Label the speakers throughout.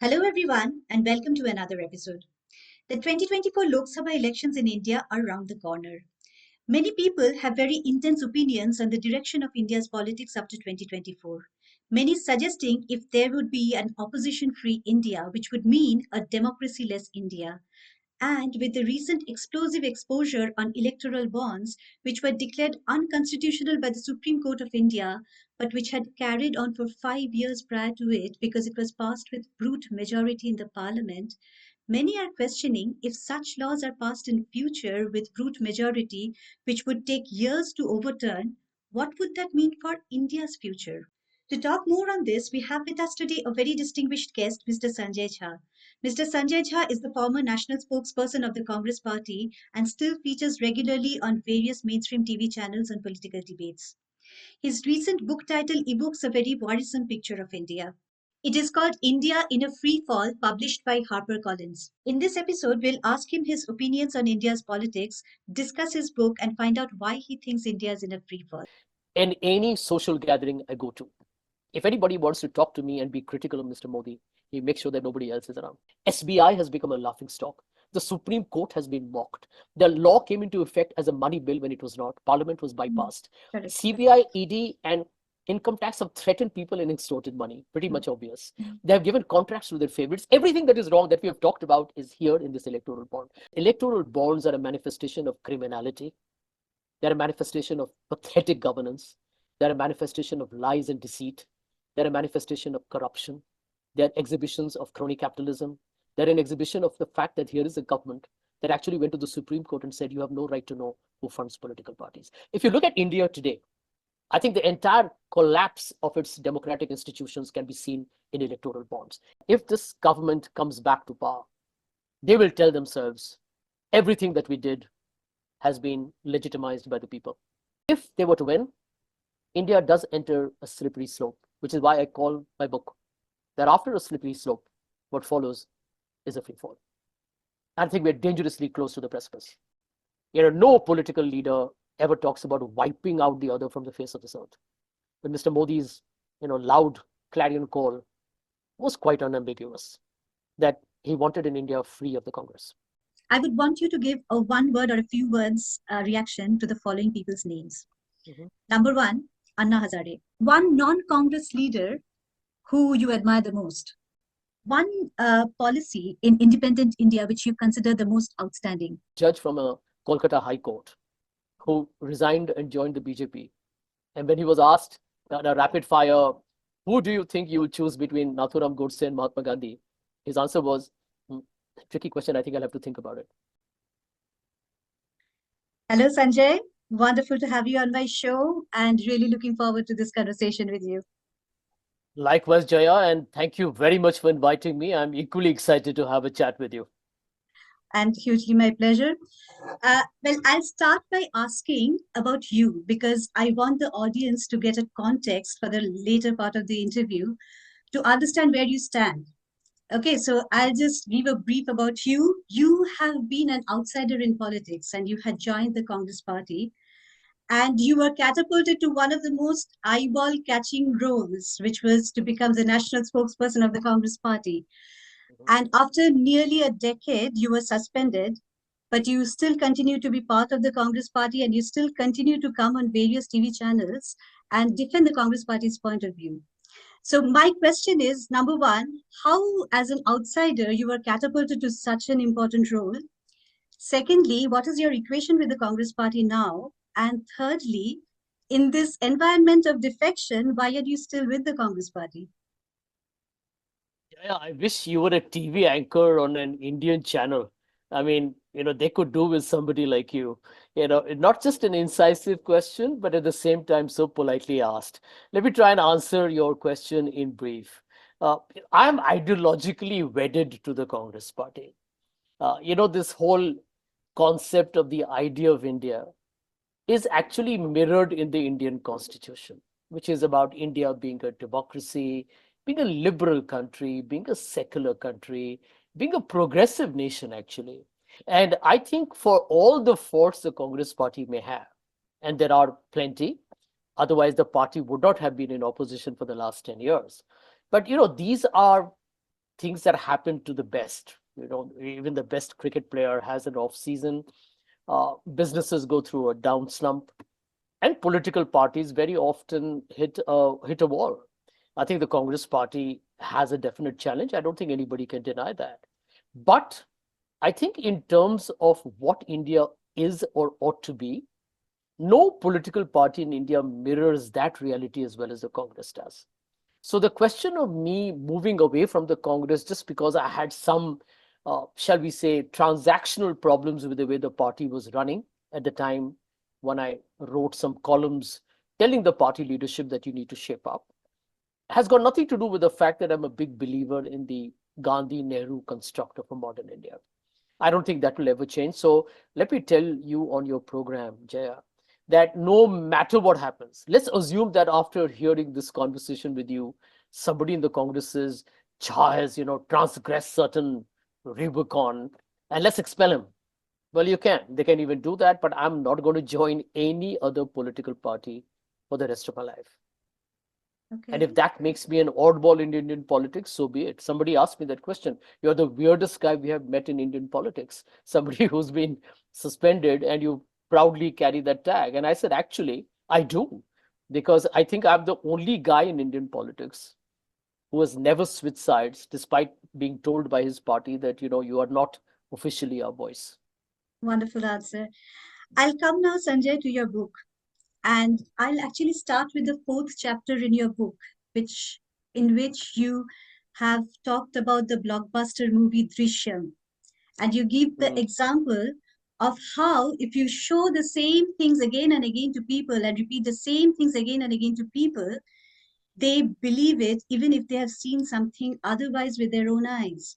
Speaker 1: Hello, everyone, and welcome to another episode. The 2024 Lok Sabha elections in India are around the corner. Many people have very intense opinions on the direction of India's politics after 2024. Many suggesting if there would be an opposition free India, which would mean a democracy less India. And with the recent explosive exposure on electoral bonds, which were declared unconstitutional by the Supreme Court of India, but which had carried on for 5 years prior to it because it was passed with brute majority in the parliament, many are questioning if such laws are passed in future with brute majority, which would take years to overturn, what would that mean for India's future? To talk more on this, we have with us today a very distinguished guest, Mr. Sanjay Jha. Mr. Sanjay Jha is the former national spokesperson of the Congress Party and still features regularly on various mainstream TV channels on political debates. His recent book title evokes a very worrisome picture of India. It is called India in a Free Fall, published by HarperCollins. In this episode, we'll ask him his opinions on India's politics, discuss his book, and find out why he thinks India is in a free fall.
Speaker 2: In any social gathering I go to, if anybody wants to talk to me and be critical of Mr. Modi, he makes sure that nobody else is around. SBI has become a laughing stock. The Supreme Court has been mocked. The law came into effect as a money bill when it was not. Parliament was bypassed.
Speaker 1: Correct.
Speaker 2: CBI, ED, and income tax have threatened people and extorted money. Pretty much obvious. They have given contracts to their favorites. Everything that is wrong that we have talked about is here in this electoral bond. Electoral bonds are a manifestation of criminality. They're a manifestation of pathetic governance. They're a manifestation of lies and deceit. They're a manifestation of corruption. They're exhibitions of crony capitalism. They're an exhibition of the fact that here is a government that actually went to the Supreme Court and said, you have no right to know who funds political parties. If you look at India today, I think the entire collapse of its democratic institutions can be seen in electoral bonds. If this government comes back to power, they will tell themselves everything that we did has been legitimized by the people. If they were to win, India does enter a slippery slope, which is why I call my book that after a slippery slope, what follows is a free fall. I think we're dangerously close to the precipice. No political leader ever talks about wiping out the other from the face of this earth. But Mr. Modi's, loud clarion call was quite unambiguous that he wanted an India free of the Congress.
Speaker 1: I would want you to give a one word or a few words reaction to the following people's names. Number one, Anna Hazare. One non-Congress leader who you admire the most. One policy in independent India which you consider the most outstanding.
Speaker 2: Judge from a Kolkata High Court who resigned and joined the BJP. And when he was asked in a rapid fire, who do you think you will choose between Nathuram Godse and Mahatma Gandhi? His answer was, tricky question, I think I'll have to think about it.
Speaker 1: Hello, Sanjay. Wonderful to have you on my show and really looking forward to this conversation with you.
Speaker 2: Likewise, Jaya, and thank you very much for inviting me. I'm equally excited to have a chat with you.
Speaker 1: And hugely my pleasure. Well, I'll start by asking about you because I want the audience to get a context for the later part of the interview to understand where you stand. Okay, so I'll just give a brief about you. You have been an outsider in politics and you had joined the Congress Party and you were catapulted to one of the most eyeball catching roles, which was to become the national spokesperson of the Congress Party. And after nearly a decade, you were suspended, but you still continue to be part of the Congress Party and you still continue to come on various TV channels and defend the Congress Party's point of view. So my question is, number one, how as an outsider you were catapulted to such an important role? Secondly, what is your equation with the Congress Party now? And thirdly, in this environment of defection, why are you still with the Congress Party?
Speaker 2: Yeah, I wish you were a TV anchor on an Indian channel. I mean, they could do with somebody like you. Not just an incisive question, but at the same time, so politely asked. Let me try and answer your question in brief. I'm ideologically wedded to the Congress Party. This whole concept of the idea of India is actually mirrored in the Indian Constitution, which is about India being a democracy, being a liberal country, being a secular country, being a progressive nation, actually. And I think for all the faults the Congress Party may have, and there are plenty, otherwise the party would not have been in opposition for the last 10 years. But, these are things that happen to the best. Even the best cricket player has an off season. Businesses go through a down slump, and political parties very often hit a wall. I think the Congress party has a definite challenge. I don't think anybody can deny that. But I think in terms of what India is or ought to be, no political party in India mirrors that reality as well as the Congress does. So the question of me moving away from the Congress just because I had some, shall we say, transactional problems with the way the party was running at the time when I wrote some columns telling the party leadership that you need to shape up, has got nothing to do with the fact that I'm a big believer in the Gandhi Nehru construct of a modern India. I don't think that will ever change. So let me tell you on your program, Jaya, that no matter what happens, let's assume that after hearing this conversation with you, somebody in the Congress says Jha has, transgressed certain Rubicon, and let's expel him. Well, you can. They can even do that, but I'm not going to join any other political party for the rest of my life. And if
Speaker 1: Okay.
Speaker 2: that makes me an oddball in Indian politics, so be it. Somebody asked me that question. You're the weirdest guy we have met in Indian politics. Somebody who's been suspended, and you proudly carry that tag. And I said, actually, I do. Because I think I'm the only guy in Indian politics who has never switched sides, despite being told by his party that, you are not officially our voice.
Speaker 1: Wonderful answer. I'll come now, Sanjay, to your book. And I'll actually start with the fourth chapter in your book, which in which you have talked about the blockbuster movie Drishyam. And you give the
Speaker 2: Mm,
Speaker 1: example of how if you show the same things again and again to people and repeat the same things again and again to people, they believe it even if they have seen something otherwise with their own eyes.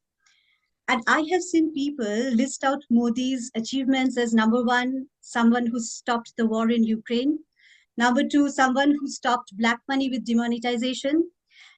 Speaker 1: And I have seen people list out Modi's achievements as number one, someone who stopped the war in Ukraine. Number two, someone who stopped black money with demonetization.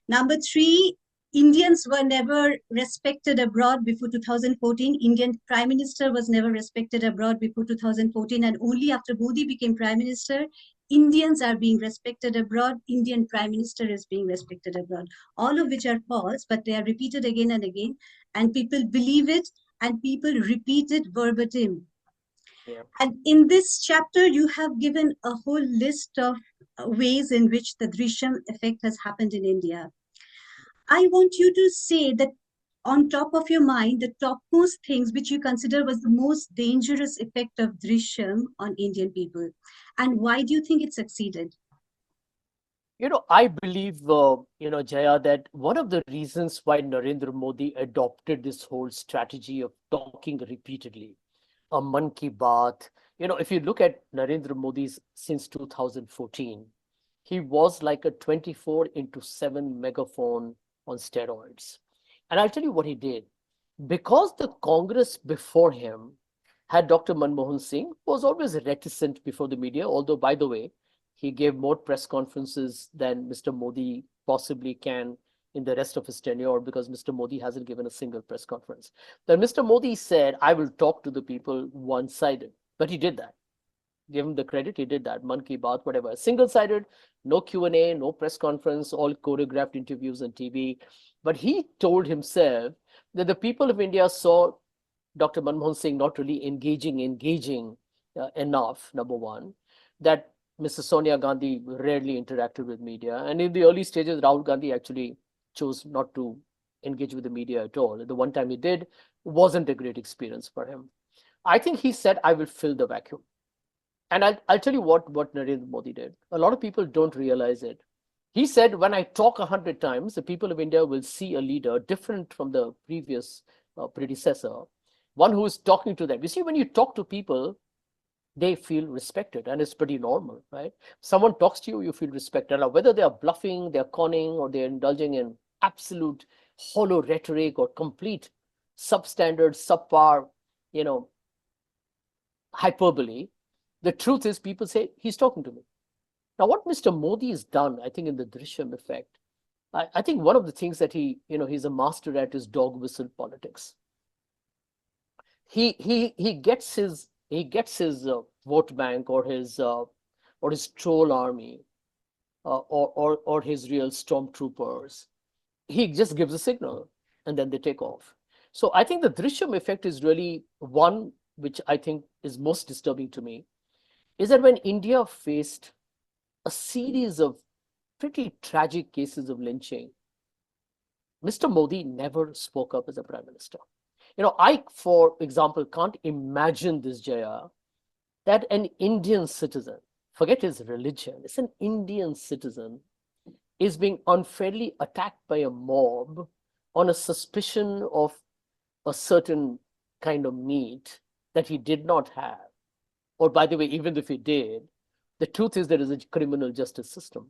Speaker 1: Number three, Indians were never respected abroad before 2014. Indian Prime Minister was never respected abroad before 2014. And only after Modi became Prime Minister, Indians are being respected abroad. Indian Prime Minister is being respected abroad. All of which are false, but they are repeated again and again. And people believe it and people repeat it verbatim.
Speaker 2: yeah.
Speaker 1: And in this chapter, you have given a whole list of ways in which the Drishyam effect has happened in India. I want you to say that on top of your mind, the topmost things which you consider was the most dangerous effect of Drishyam on Indian people. And why do you think it succeeded?
Speaker 2: I believe, Jaya, that one of the reasons why Narendra Modi adopted this whole strategy of talking repeatedly, a Man Ki Baat, if you look at Narendra Modi's since 2014, he was like a 24 into 7 megaphone on steroids. And I'll tell you what he did. Because the Congress before him had Dr. Manmohan Singh, who was always reticent before the media, although, by the way, he gave more press conferences than Mr. Modi possibly can in the rest of his tenure, because Mr. Modi hasn't given a single press conference. Then Mr. Modi said, I will talk to the people one-sided. But he did that. Give him the credit, he did that. Man Ki Baat, whatever. Single-sided, no Q&A, no press conference, all choreographed interviews on TV. But he told himself that the people of India saw Dr. Manmohan Singh not really engaging enough, number one, that Mrs. Sonia Gandhi rarely interacted with media. And in the early stages, Rahul Gandhi actually chose not to engage with the media at all. The one time he did wasn't a great experience for him. I think he said, I will fill the vacuum. And I'll tell you what Narendra Modi did. A lot of people don't realize it. He said, when I talk 100 times, the people of India will see a leader different from the previous predecessor, one who is talking to them. You see, when you talk to people, they feel respected, and it's pretty normal, right? Someone talks to you, you feel respected. Now, whether they are bluffing, they're conning, or they're indulging in absolute hollow rhetoric or complete substandard, subpar, you know, hyperbole, the truth is people say, he's talking to me. Now, what Mr. Modi has done, I think, in the Drishyam effect, I think one of the things that he's a master at is dog whistle politics. He gets his vote bank, or his troll army, or his real stormtroopers. He just gives a signal. and then they take off. So I think the Drishyam effect is really one which I think is most disturbing to me, is that when India faced a series of pretty tragic cases of lynching, Mr. Modi never spoke up as a prime minister. I, for example, can't imagine this, Jaya, that an Indian citizen, forget his religion, it's an Indian citizen, is being unfairly attacked by a mob on a suspicion of a certain kind of meat that he did not have. Or, by the way, even if he did, the truth is there is a criminal justice system.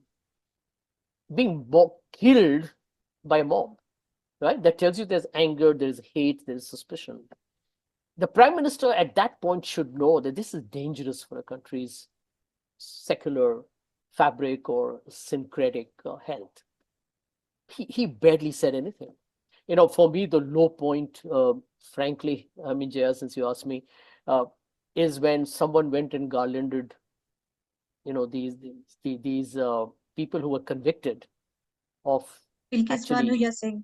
Speaker 2: Being killed by a mob, right? That tells you there's anger, there's hate, there's suspicion. The prime minister at that point should know that this is dangerous for a country's secular fabric or syncretic health. He barely said anything. For me, the low point, frankly, I mean, Jaya, since you asked me, uh, is when someone went and garlanded, these people who were convicted of
Speaker 1: Bilkis Banu,
Speaker 2: actually.
Speaker 1: you're saying?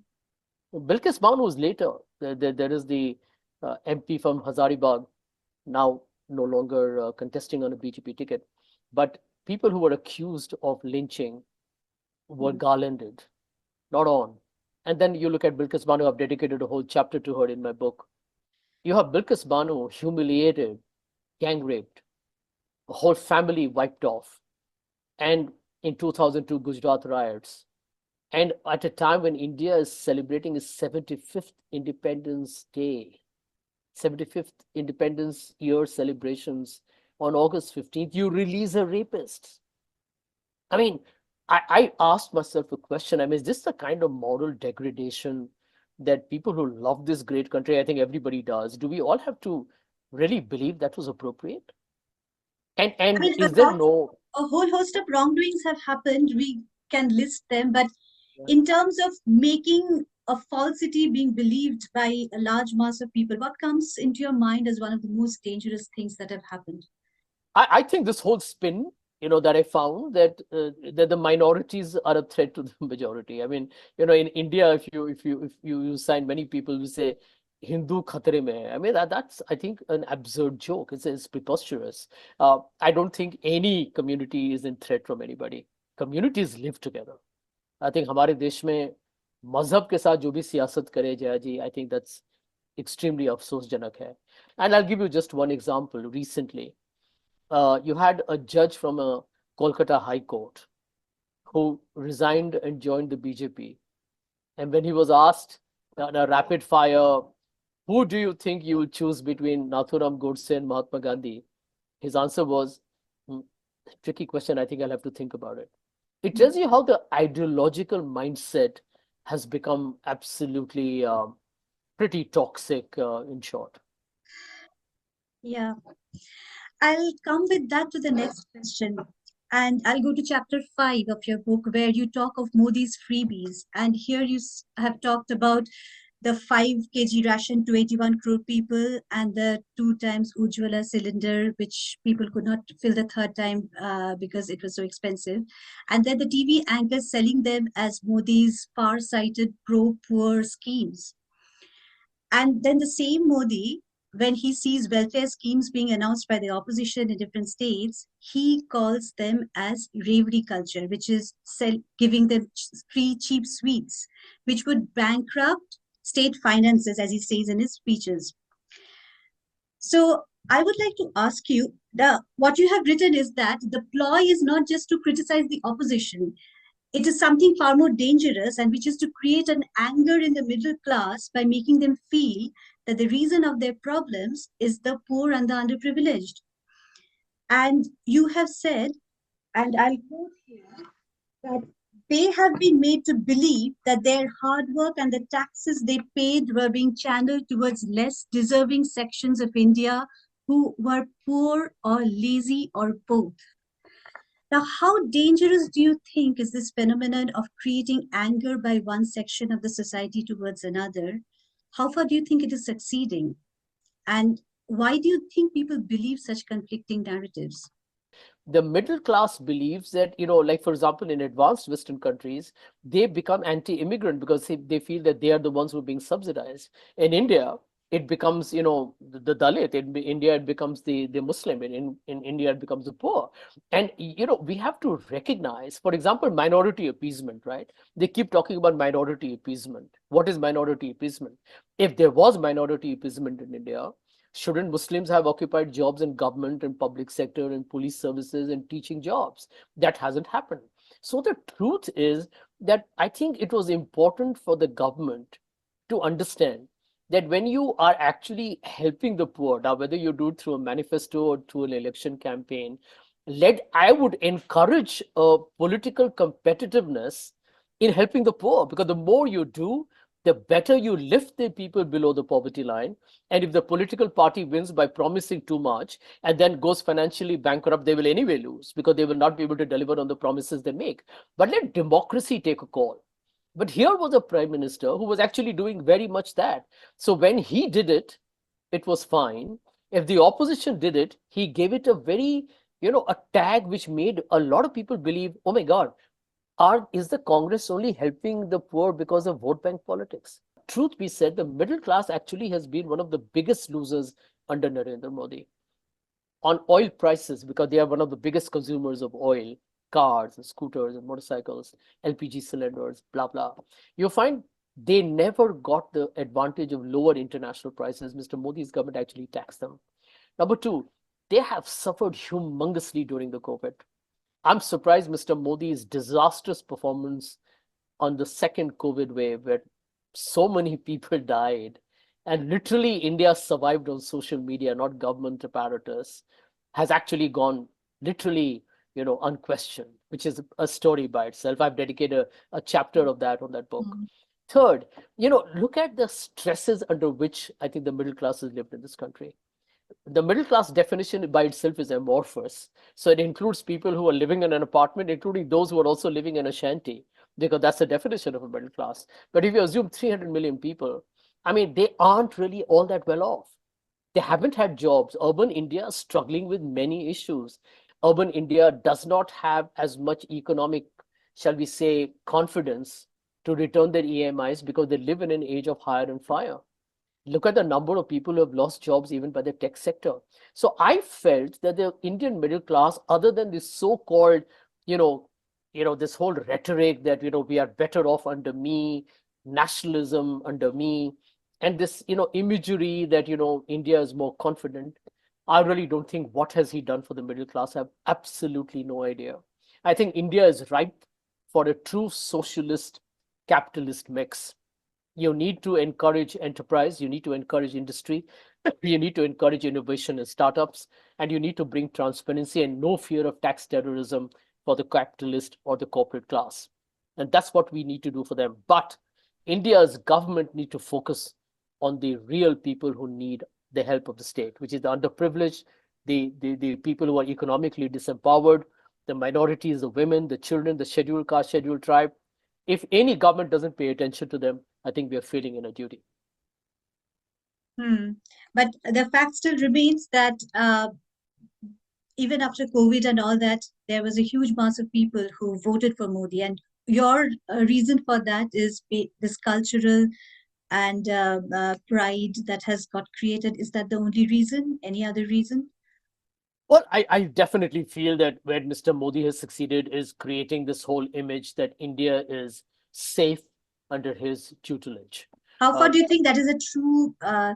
Speaker 2: Bilkis Banu was later. There is the MP from Hazaribagh, now no longer contesting on a BJP ticket. But people who were accused of lynching were garlanded, not on. And then you look at Bilkis Banu, I've dedicated a whole chapter to her in my book. You have Bilkis Banu humiliated, gang raped, a whole family wiped off. And in 2002 Gujarat riots. And at a time when India is celebrating its 75th Independence Day, 75th Independence Year celebrations on August 15th, you release a rapist. I mean, I asked myself a question. I mean, is this the kind of moral degradation that people who love this great country, I think everybody does, do we all have to really believe that was appropriate? And
Speaker 1: I
Speaker 2: and
Speaker 1: mean,
Speaker 2: is there no.
Speaker 1: a whole host of wrongdoings have happened. We can list them, but
Speaker 2: Yeah.
Speaker 1: in terms of making a falsity being believed by a large mass of people, what comes into your mind as one of the most dangerous things that have happened?
Speaker 2: I think this whole spin, that I found that the minorities are a threat to the majority. I mean, in India, if you sign, many people will say Hindu khatre mein hai. I mean, that's, I think, an absurd joke. It's preposterous. I don't think any community is in threat from anybody. Communities live together. I think हमारे देश में मजहब के साथ जो भी सियासत करे जया जी, I think that's extremely अफसोसजनक है. And I'll give you just one example. Recently, you had a judge from a Kolkata High Court who resigned and joined the BJP. And when he was asked in a rapid fire, who do you think you will choose between Nathuram Godse and Mahatma Gandhi? His answer was, "Hmm, tricky question. I think I'll have to think about it." It tells you how the ideological mindset has become absolutely pretty toxic, in short.
Speaker 1: Yeah, I'll come with that to the next question. And I'll go to chapter 5 of your book, where you talk of Modi's freebies. And here you have talked about the 5 kg ration to 81 crore people and the 2 times Ujjwala cylinder, which people could not fill the third time because it was so expensive. And then the TV anchors selling them as Modi's far-sighted pro-poor schemes. And then the same Modi, when he sees welfare schemes being announced by the opposition in different states, he calls them as Revdi culture, which is giving them free cheap sweets, which would bankrupt state finances, as he says in his speeches. So I would like to ask you, what you have written is that the ploy is not just to criticize the opposition. It is something far more dangerous, and which is to create an anger in the middle class by making them feel that the reason of their problems is the poor and the underprivileged. And you have said, and I'll quote here, that they have been made to believe that their hard work and the taxes they paid were being channeled towards less deserving sections of India who were poor or lazy or both. Now, how dangerous do you think is this phenomenon of creating anger by one section of the society towards another? How far do you think it is succeeding? And why do you think people believe such conflicting narratives?
Speaker 2: The middle class believes that, like for example, in advanced Western countries, they become anti-immigrant because they feel that they are the ones who are being subsidized. In India, it becomes, the Dalit. In India, it becomes the Muslim. In India, it becomes the poor. And, we have to recognize, for example, minority appeasement, right? They keep talking about minority appeasement. What is minority appeasement? If there was minority appeasement in India, shouldn't Muslims have occupied jobs in government and public sector and police services and teaching jobs? That hasn't happened. So the truth is that I think it was important for the government to understand that when you are actually helping the poor, now whether you do it through a manifesto or through an election campaign, I would encourage a political competitiveness in helping the poor, because the more you do, the better you lift the people below the poverty line. And if the political party wins by promising too much and then goes financially bankrupt, they will anyway lose because they will not be able to deliver on the promises they make. But let democracy take a call. But here was a prime minister who was actually doing very much that. So when he did it, it was fine. If the opposition did it, he gave it a very, a tag which made a lot of people believe, oh my God, is the Congress only helping the poor because of vote bank politics? Truth be said, the middle class actually has been one of the biggest losers under Narendra Modi on oil prices, because they are one of the biggest consumers of oil, cars and scooters and motorcycles, LPG cylinders, blah, blah. You find they never got the advantage of lower international prices. Mr. Modi's government actually taxed them. Number two, they have suffered humongously during the COVID. I'm surprised Mr. Modi's disastrous performance on the second COVID wave, where so many people died, and literally India survived on social media, not government apparatus, has actually gone literally, unquestioned, which is a story by itself. I've dedicated a chapter of that on that book.
Speaker 1: Mm.
Speaker 2: Third, look at the stresses under which I think the middle class has lived in this country. The middle class definition by itself is amorphous. So it includes people who are living in an apartment, including those who are also living in a shanty, because that's the definition of a middle class. But if you assume 300 million people, I mean, they aren't really all that well off. They haven't had jobs. Urban India is struggling with many issues. Urban India does not have as much economic, shall we say, confidence to return their EMIs because they live in an age of hire and fire. Look at the number of people who have lost jobs even by the tech sector. So I felt that the Indian middle class, other than this so-called, you know, this whole rhetoric that we are better off under me, nationalism under me, and this imagery that India is more confident. I really don't think what has he done for the middle class. I have absolutely no idea. I think India is ripe for a true socialist capitalist mix. You need to encourage enterprise, you need to encourage industry, you need to encourage innovation and startups, and you need to bring transparency and no fear of tax terrorism for the capitalist or the corporate class. And that's what we need to do for them. But India's government need to focus on the real people who need the help of the state, which is the underprivileged, the people who are economically disempowered, the minorities, the women, the children, the scheduled caste, scheduled tribe. If any government doesn't pay attention to them, I think we are failing in our duty.
Speaker 1: Hmm. But the fact still remains that even after COVID and all that, there was a huge mass of people who voted for Modi. And your reason for that is this cultural and pride that has got created. Is that the only reason? Any other reason?
Speaker 2: Well, I definitely feel that where Mr. Modi has succeeded is creating this whole image that India is safe under his tutelage.
Speaker 1: How far
Speaker 2: Uh,
Speaker 1: do you think that is a true uh,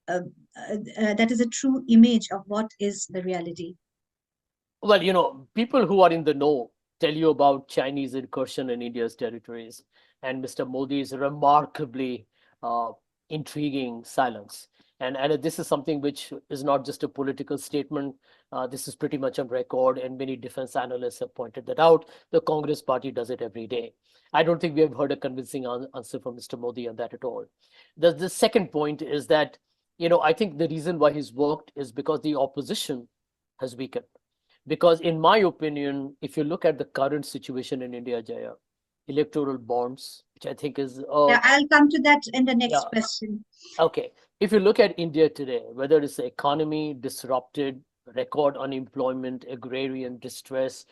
Speaker 1: that is a true image of what is the reality?
Speaker 2: Well, people who are in the know tell you about Chinese incursion in India's territories and Mr. Modi's remarkably uh, intriguing silence. And this is something which is not just a political statement. This is pretty much on record, and many defense analysts have pointed that out. The Congress party does it every day. I don't think we have heard a convincing answer from Mr. Modi on that at all. The second point is that, I think the reason why he's worked is because the opposition has weakened. Because in my opinion, if you look at the current situation in India, Jaya, electoral bonds, which I think is,
Speaker 1: Yeah, I'll come to that in the next
Speaker 2: yeah,
Speaker 1: question.
Speaker 2: okay. If you look at India today, whether it's the economy disrupted, record unemployment, agrarian distress,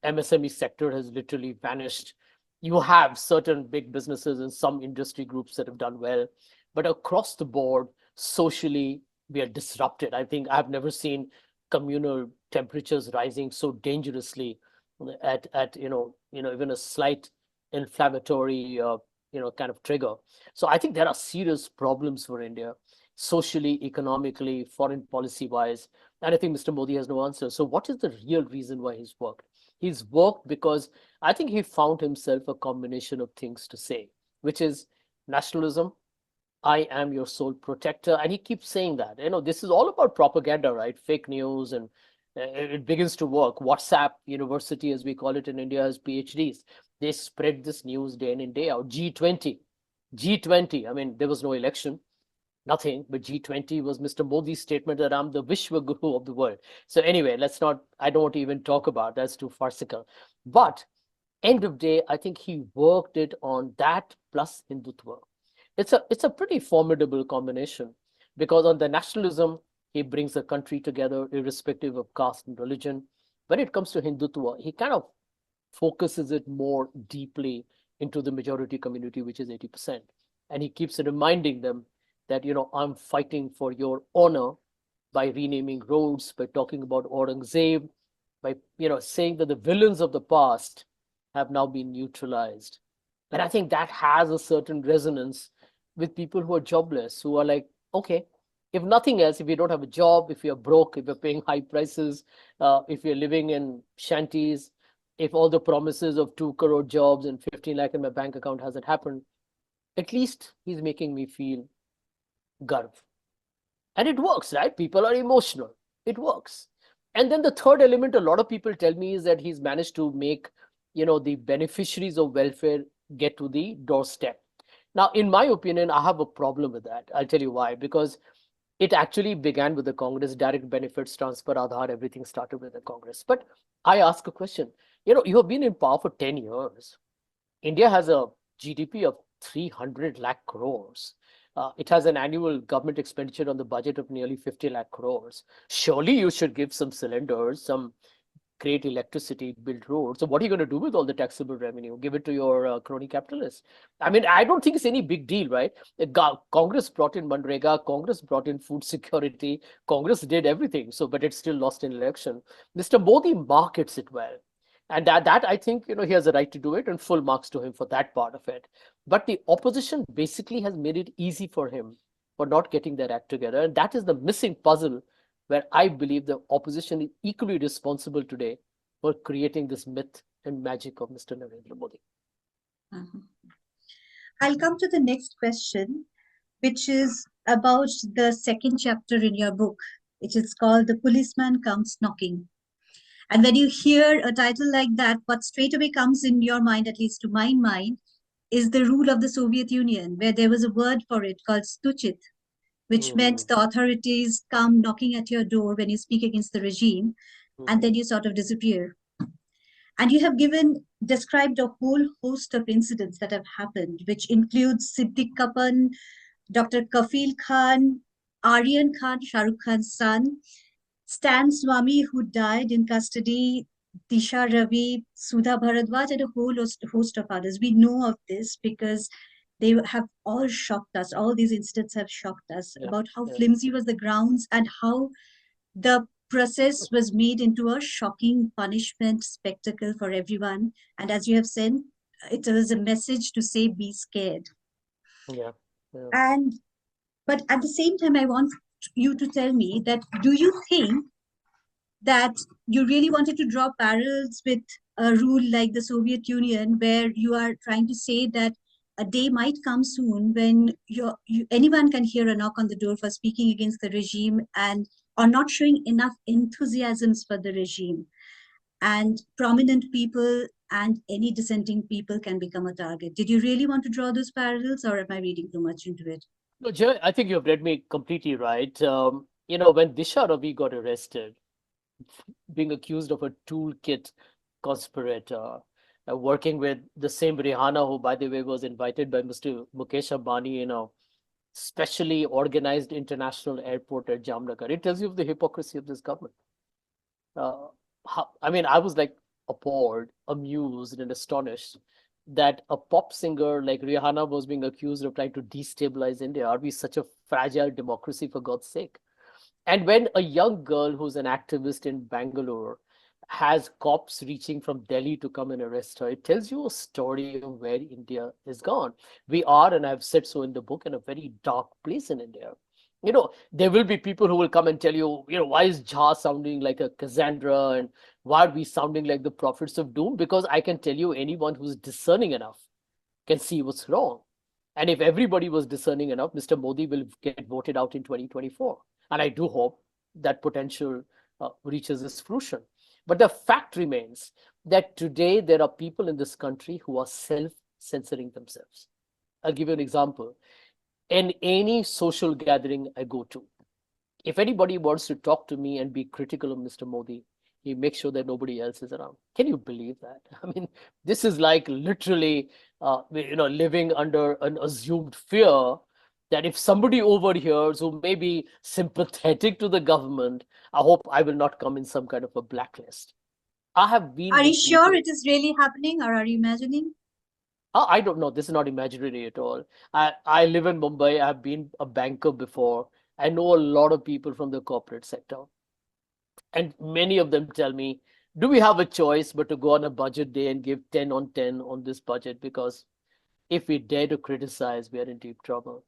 Speaker 2: MSME sector has literally vanished. You have certain big businesses and some industry groups that have done well, but across the board, socially, we are disrupted. I think I've never seen communal temperatures rising so dangerously at even a slight inflammatory kind of trigger. So I think there are serious problems for India, socially, economically, foreign policy wise, and I think Mr. Modi has no answer. So what is the real reason why he's worked? He's worked because I think he found himself a combination of things to say, which is nationalism. I am your sole protector. And he keeps saying that. This is all about propaganda, right? Fake news, and it begins to work. WhatsApp University, as we call it in India, has PhDs. They spread this news day in and day out. G20. G20. I mean, there was no election, nothing, but G20 was Mr. Modi's statement that I'm the Vishwa Guru of the world. So anyway, I don't want to even talk about that's too farcical. But end of day, I think he worked it on that plus Hindutva. It's a pretty formidable combination, because on the nationalism, he brings the country together irrespective of caste and religion. When it comes to Hindutva, he kind of focuses it more deeply into the majority community, which is 80%. And he keeps reminding them that, I'm fighting for your honor by renaming roads, by talking about Aurangzeb, by, saying that the villains of the past have now been neutralized. And I think that has a certain resonance with people who are jobless, who are like, okay, if nothing else, if you don't have a job, if you're broke, if you're paying high prices, if you're living in shanties, if all the promises of 2 crore jobs and 15 lakh in my bank account hasn't happened, at least he's making me feel garv. And it works, right? People are emotional. It works. And then the third element, a lot of people tell me, is that he's managed to make, the beneficiaries of welfare get to the doorstep. Now, in my opinion, I have a problem with that. I'll tell you why. Because it actually began with the Congress, direct benefits, transfer, Aadhaar, everything started with the Congress. But I ask a question. You have been in power for 10 years. India has a GDP of 300 lakh crores. It has an annual government expenditure on the budget of nearly 50 lakh crores. Surely you should give some cylinders, some create electricity, build roads. So what are you going to do with all the taxable revenue? Give it to your crony capitalists? I mean, I don't think it's any big deal, right? Congress brought in Manrega, Congress brought in food security, Congress did everything. So, but it still lost an election. Mr. Modi markets it well. And that I think, he has a right to do it, and full marks to him for that part of it. But the opposition basically has made it easy for him for not getting their act together. And that is the missing puzzle, where I believe the opposition is equally responsible today for creating this myth and magic of Mr. Narendra Modi.
Speaker 1: Mhm. I'll come to the next question, which is about the second chapter in your book, which is called The Policeman Comes Knocking. And when you hear a title like that, what straight away comes in your mind, at least to my mind, is the rule of the Soviet Union, where there was a word for it called stuchit, which meant
Speaker 2: Mm-hmm.
Speaker 1: the authorities come knocking at your door when you speak against the regime, and
Speaker 2: Mm-hmm.
Speaker 1: then you sort of disappear. And you have described a whole host of incidents that have happened, which includes Siddiq Kapan, Dr. Kafil Khan, Aryan Khan, Shah Rukh Khan's son, Stan Swami, who died in custody, Disha Ravi, Sudha Bharadwaj, and a whole host of others. We know of this because they have all shocked us. All these incidents have shocked us
Speaker 2: Yeah.
Speaker 1: about how
Speaker 2: Yeah.
Speaker 1: flimsy was the grounds and how the process was made into a shocking punishment spectacle for everyone. And as you have said, it was a message to say, be scared.
Speaker 2: Yeah. Yeah.
Speaker 1: And but at the same time, I want you to tell me that do you think that you really wanted to draw parallels with a rule like the Soviet Union, where you are trying to say that a day might come soon when anyone can hear a knock on the door for speaking against the regime and or not showing enough enthusiasms for the regime, and prominent people and any dissenting people can become a target. Did you really want to draw those parallels, or am I reading too much into it?
Speaker 2: No, Jay, I think you've read me completely right. When Disha Ravi got arrested, being accused of a toolkit conspirator, working with the same Rihanna, who, by the way, was invited by Mr. Mukesh Ambani, specially organized international airport at Jamnagar. It tells you of the hypocrisy of this government. Uh, I mean, I was like appalled, amused, and astonished that a pop singer like Rihanna was being accused of trying to destabilize India. Are we such a fragile democracy, for God's sake? And when a young girl who's an activist in Bangalore has cops reaching from Delhi to come and arrest her, it tells you a story of where India is gone. We are, and I've said so in the book, in a very dark place in India. There will be people who will come and tell you, why is Jha sounding like a Cassandra, and why are we sounding like the prophets of doom? Because I can tell you, anyone who's discerning enough can see what's wrong. And if everybody was discerning enough, Mr. Modi will get voted out in 2024. And I do hope that potential reaches its fruition. But the fact remains that today there are people in this country who are self censoring themselves. I'll give you an example. In any social gathering I go to, if anybody wants to talk to me and be critical of Mr. Modi, he makes sure that nobody else is around. Can you believe that? I mean, this is like literally, living under an assumed fear that if somebody overhears who may be sympathetic to the government, I hope I will not come in some kind of a blacklist. I have been
Speaker 1: Are you
Speaker 2: with
Speaker 1: sure
Speaker 2: people.
Speaker 1: it is really happening, or are you imagining?
Speaker 2: I don't know. This is not imaginary at all. I live in Mumbai. I've been a banker before. I know a lot of people from the corporate sector. And many of them tell me, do we have a choice but to go on a budget day and give 10 on 10 on this budget? Because if we dare to criticize, we are in deep trouble.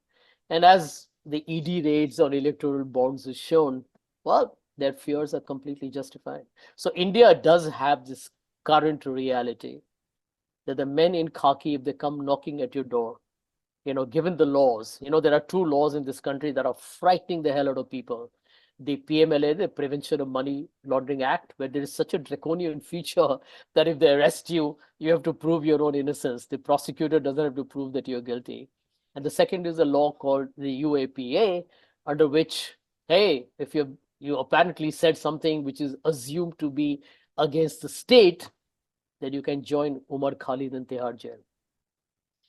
Speaker 2: And as the ED raids on electoral bonds has shown, well, their fears are completely justified. So India does have this current reality that the men in khaki, if they come knocking at your door, given the laws, there are two laws in this country that are frightening the hell out of people. The PMLA, the Prevention of Money Laundering Act, where there is such a draconian feature that if they arrest you, you have to prove your own innocence. The prosecutor doesn't have to prove that you're guilty. And the second is a law called the UAPA, under which, hey, if you apparently said something which is assumed to be against the state, then you can join Umar Khalid in Tihar jail.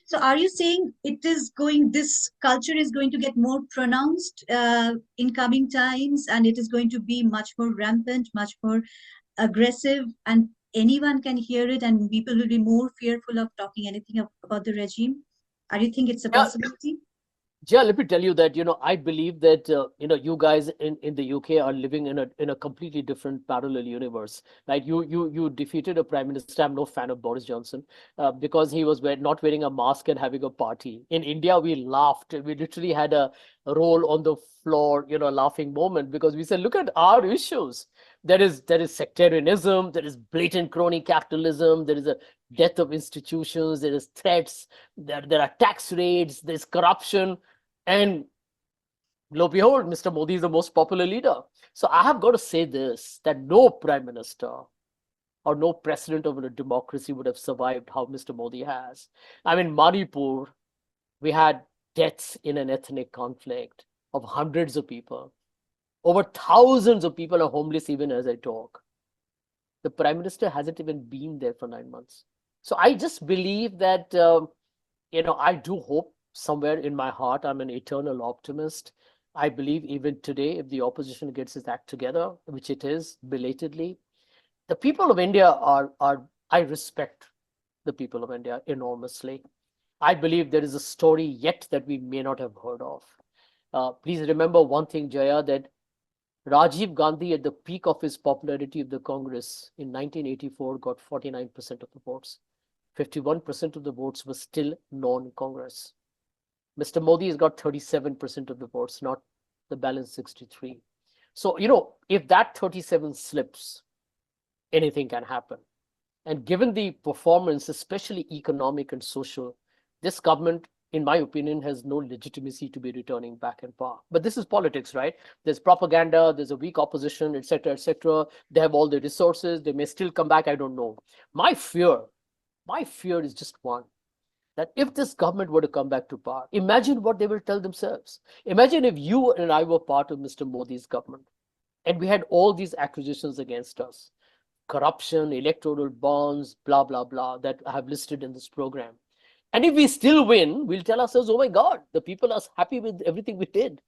Speaker 1: So are you saying this culture is going to get more pronounced in coming times, and it is going to be much more rampant, much more aggressive, and anyone can hear it, and people will be more fearful of talking anything about the regime? Are you think it's a
Speaker 2: Yeah,
Speaker 1: possibility?
Speaker 2: yeah, let me tell you that, I believe that, you guys in the UK are living in a completely different parallel universe. Like you defeated a prime minister. I'm no fan of Boris Johnson because he was not wearing a mask and having a party. In India, we laughed. We literally had a roll on the floor, laughing moment because we said, look at our issues. There is sectarianism, there is blatant crony capitalism, there is a death of institutions, there is threats, there are tax raids, there's corruption. And lo and behold, Mr. Modi is the most popular leader. So I have got to say this, that no prime minister or no president of a democracy would have survived how Mr. Modi has. I mean, Manipur, we had deaths in an ethnic conflict of hundreds of people. Over thousands of people are homeless even as I talk. The prime minister hasn't even been there for 9 months. So I just believe that, I do hope somewhere in my heart, I'm an eternal optimist. I believe even today, if the opposition gets its act together, which it is belatedly, the people of India I respect the people of India enormously. I believe there is a story yet that we may not have heard of. Please remember one thing, Jaya, that Rajiv Gandhi, at the peak of his popularity of the Congress in 1984, got 49% of the votes. 51% of the votes were still non-Congress. Mr. Modi has got 37% of the votes, not the balance 63. So, if that 37 slips, anything can happen. And given the performance, especially economic and social, this government, in my opinion, has no legitimacy to be returning back in power. But this is politics, right? There's propaganda, there's a weak opposition, etc., etc. They have all the resources. They may still come back. I don't know. My fear, my fear is just one, that if this government were to come back to power, imagine what they will tell themselves. Imagine if you and I were part of Mr. Modi's government and we had all these accusations against us, corruption, electoral bonds, blah, blah, blah, that I have listed in this program. And if we still win, we'll tell ourselves, oh my God, the people are happy with everything we did.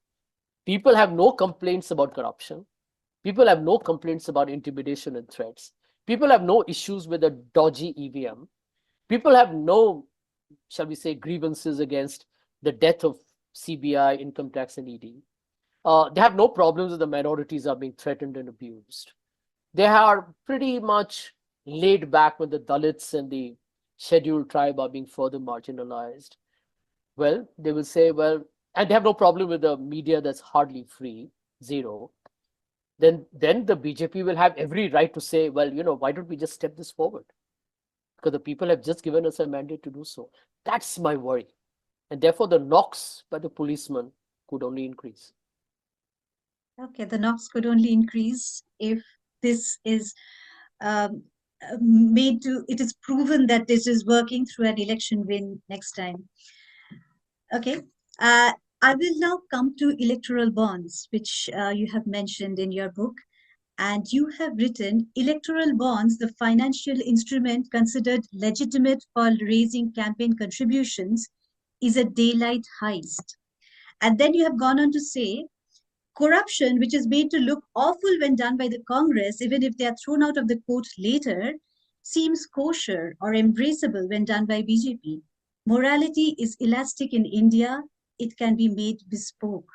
Speaker 2: People have no complaints about corruption. People have no complaints about intimidation and threats. People have no issues with a dodgy EVM. People have no, shall we say, grievances against the death of CBI, income tax, and ED. They have no problems with the minorities are being threatened and abused. They are pretty much laid back when the Dalits and the scheduled tribe are being further marginalized. Well, they will say, well, and they have no problem with the media that's hardly free, zero. Then the BJP will have every right to say, well, why don't we just step this forward? Because the people have just given us a mandate to do so. That's my worry. And therefore, the knocks by the policemen could only increase.
Speaker 1: Okay, the knocks could only increase if this is um, made to, it is proven that this is working through an election win next time. Okay. Uh, I will now come to electoral bonds, which you have mentioned in your book. And you have written electoral bonds, the financial instrument considered legitimate for raising campaign contributions, is a daylight heist. And then you have gone on to say corruption, which is made to look awful when done by the Congress, even if they are thrown out of the court later, seems kosher or embraceable when done by BJP. Morality is elastic in India, it can be made bespoke.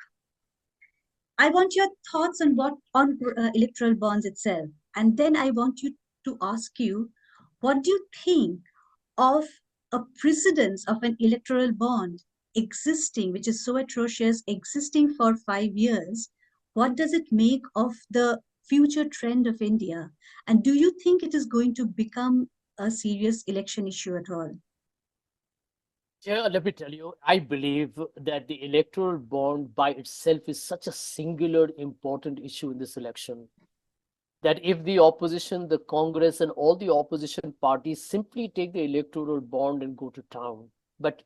Speaker 1: I want your thoughts on what on electoral bonds itself, and then I want you to ask you, what do you think of a precedence of an electoral bond existing, which is so atrocious, existing for 5 years? What does it make of the future trend of India? And do you think it is going to become a serious election issue at all?
Speaker 2: Yeah, let me tell you, I believe that the electoral bond by itself is such a singular important issue in this election that if the opposition, the Congress, and all the opposition parties simply take the electoral bond and go to town, but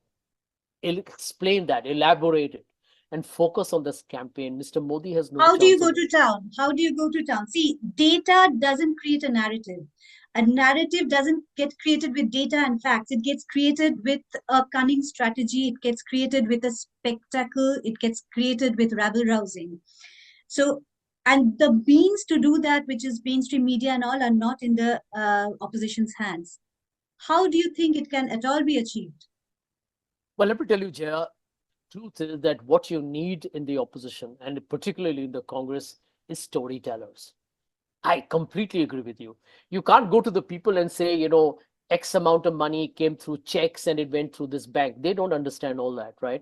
Speaker 2: explain that, elaborate it, and focus on this campaign, Mr. Modi has no
Speaker 1: How do you
Speaker 2: chance
Speaker 1: go
Speaker 2: of
Speaker 1: to
Speaker 2: winning.
Speaker 1: town? How do you go to town? See, data doesn't create a narrative. A narrative doesn't get created with data and facts. It gets created with a cunning strategy. It gets created with a spectacle. It gets created with rabble rousing. So, and the means to do that, which is mainstream media and all, are not in the opposition's hands. How do you think it can at all be achieved?
Speaker 2: Well, let me tell you, Jaya, truth is that what you need in the opposition, and particularly in the Congress, is storytellers. I completely agree with you. You can't go to the people and say, X amount of money came through checks and it went through this bank. They don't understand all that, right?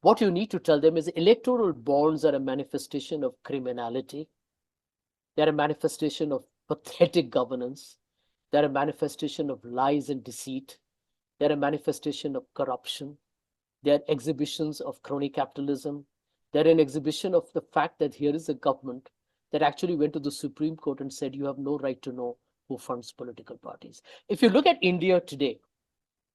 Speaker 2: What you need to tell them is electoral bonds are a manifestation of criminality. They're a manifestation of pathetic governance. They're a manifestation of lies and deceit. They're a manifestation of corruption. They're exhibitions of crony capitalism. They're an exhibition of the fact that here is a government that actually went to the Supreme Court and said you have no right to know who funds political parties. If you look at India today,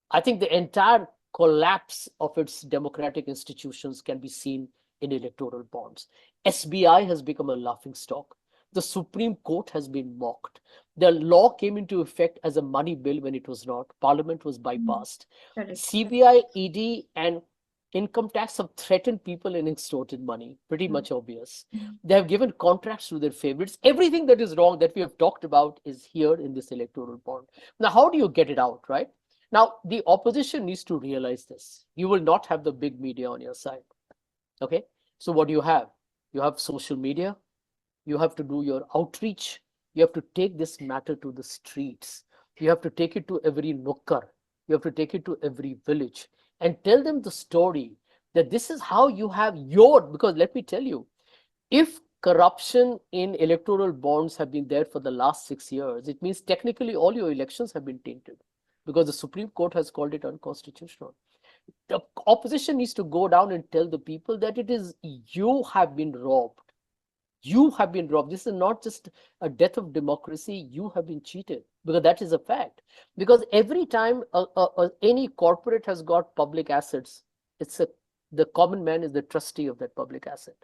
Speaker 2: I think the entire collapse of its democratic institutions can be seen in electoral bonds. SBI has become a laughing stock. The Supreme Court has been mocked. The law came into effect as a money bill when it was not. Parliament was
Speaker 1: Mm,
Speaker 2: bypassed.
Speaker 1: correct.
Speaker 2: CBI, ED, and income tax have threatened people and extorted money. Pretty
Speaker 1: Mm,
Speaker 2: much obvious.
Speaker 1: mm.
Speaker 2: They have given contracts to their favorites. Everything that is wrong that we have talked about is here in this electoral bond. Now, how do you get it out, right? Now, the opposition needs to realize this. You will not have the big media on your side. Okay. So, what do you have? You have social media. You have to do your outreach. You have to take this matter to the streets. You have to take it to every nooker. You have to take it to every village and tell them the story that this is how you have your. Because let me tell you, if corruption in electoral bonds have been there for the last 6 years, it means technically all your elections have been tainted because the Supreme Court has called it unconstitutional. The opposition needs to go down and tell the people that it is you have been robbed. You have been robbed. This is not just a death of democracy. You have been cheated because that is a fact. Because every time any corporate has got public assets, it's the common man is the trustee of that public asset.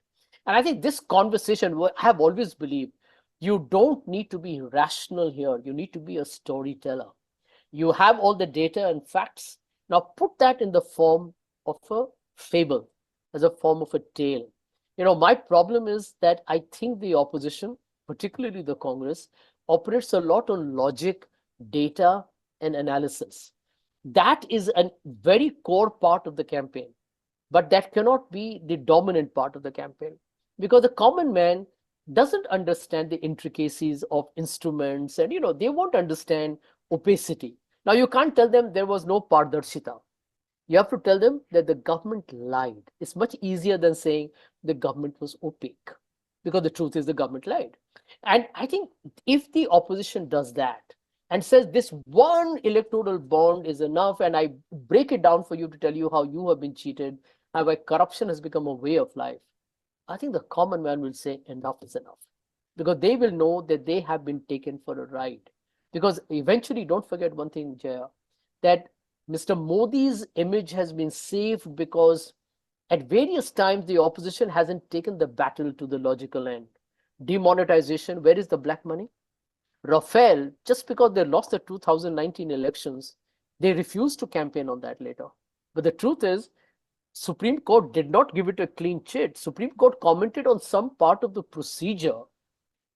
Speaker 2: And I think this conversation, I have always believed, you don't need to be rational here. You need to be a storyteller. You have all the data and facts. Now put that in the form of a fable, as a form of a tale. My problem is that I think the opposition particularly the Congress, operates a lot on logic, data, and analysis. That is a very core part of the campaign, but that cannot be the dominant part of the campaign because the common man doesn't understand the intricacies of instruments, and they won't understand opacity. Now you can't tell them there was no pardarshita. You have to tell them that the government lied. It's much easier than saying the government was opaque, because the truth is the government lied. And I think if the opposition does that and says this one electoral bond is enough, and I break it down for you to tell you how you have been cheated and why corruption has become a way of life, I think the common man will say enough is enough, because they will know that they have been taken for a ride. Because eventually, don't forget one thing, Jaya, that Mr. Modi's image has been saved because at various times the opposition hasn't taken the battle to the logical end. Demonetization, where is the black money? Rafael, just because they lost the 2019 elections, they refused to campaign on that later. But the truth is, Supreme Court did not give it a clean chit. Supreme Court commented on some part of the procedure,